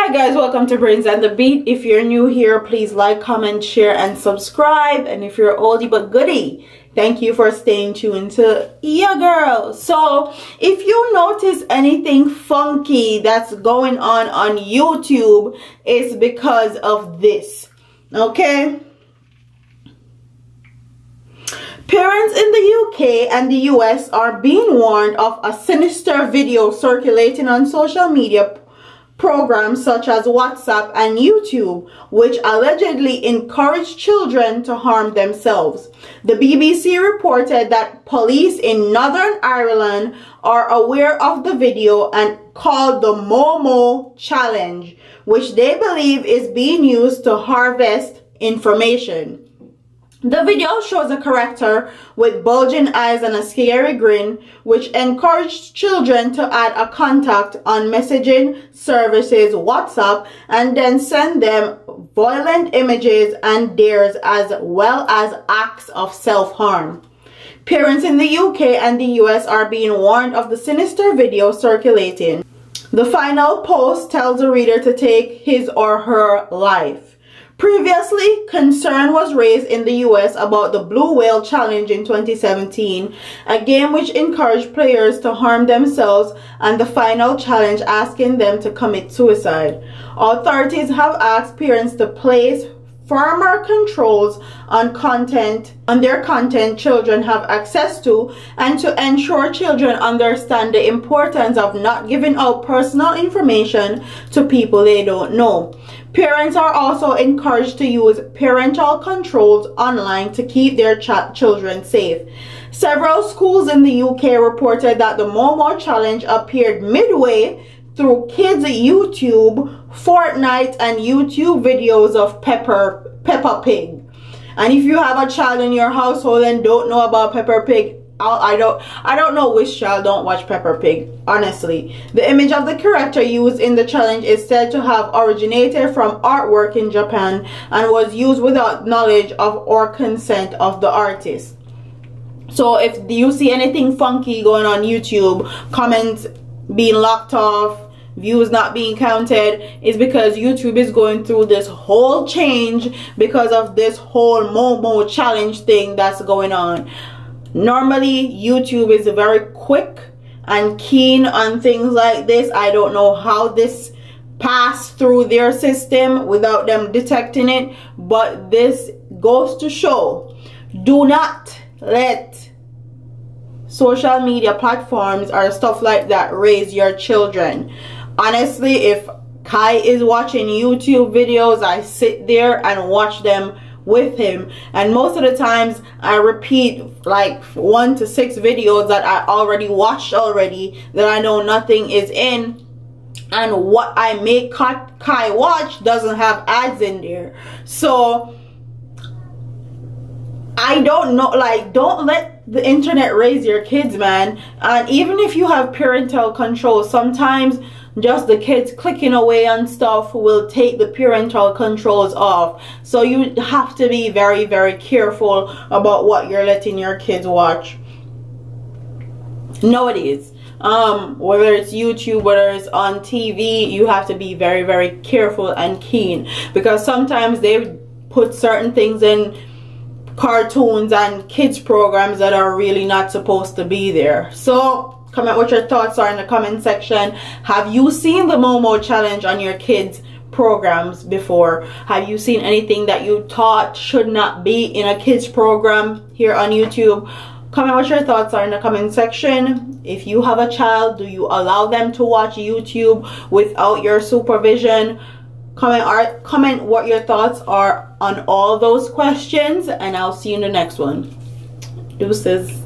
Alright guys, welcome to Brains and the Beat. If you're new here, please like, comment, share, and subscribe. And if you're oldie but goodie, thank you for staying tuned to your girl. So if you notice anything funky that's going on YouTube, it's because of this. Okay? Parents in the UK and the US are being warned of a sinister video circulating on social media programs such as WhatsApp and YouTube, which allegedly encourage children to harm themselves. The BBC reported that police in Northern Ireland are aware of the video and called the Momo Challenge, which they believe is being used to harvest information. The video shows a character with bulging eyes and a scary grin, which encouraged children to add a contact on messaging services WhatsApp and then send them violent images and dares as well as acts of self-harm. Parents in the UK and the US are being warned of the sinister video circulating. The final post tells the reader to take his or her life. Previously, concern was raised in the US about the Blue Whale Challenge in 2017, a game which encouraged players to harm themselves, and the final challenge asking them to commit suicide. Authorities have asked parents to place firmer controls on their content children have access to, and to ensure children understand the importance of not giving out personal information to people they don't know. Parents are also encouraged to use parental controls online to keep their children safe. Several schools in the UK reported that the Momo Challenge appeared midway through kids' YouTube, Fortnite, and YouTube videos of Peppa Pig. And if you have a child in your household and don't know about Peppa Pig, I don't know which child don't watch Peppa Pig, honestly. The image of the character used in the challenge is said to have originated from artwork in Japan and was used without knowledge of or consent of the artist. So if you see anything funky going on YouTube, comments being locked off, views not being counted, is because YouTube is going through this whole change because of this whole Momo Challenge thing that's going on. Normally YouTube is very quick and keen on things like this. I don't know how this passed through their system without them detecting it, but this goes to show, do not let social media platforms or stuff like that raise your children. Honestly, if Kai is watching YouTube videos, I sit there and watch them with him, and most of the times I repeat like 1 to 6 videos that I already watched that I know nothing is in, and what I make Kai watch doesn't have ads in there. So I don't know, like, don't let the internet raise your kids, man. And even if you have parental control, sometimes just the kids clicking away on stuff will take the parental controls off. So you have to be very, very careful about what you're letting your kids watch nowadays. Whether it's YouTube, whether it's on TV, you have to be very, very careful and keen, because sometimes they put certain things in cartoons and kids programs that are really not supposed to be there. So comment what your thoughts are in the comment section. Have you seen the Momo Challenge on your kids programs before? Have you seen anything that you thought should not be in a kids program here on YouTube? Comment what your thoughts are in the comment section. If you have a child, do you allow them to watch YouTube without your supervision? Comment what your thoughts are on all those questions, and I'll see you in the next one. Deuces.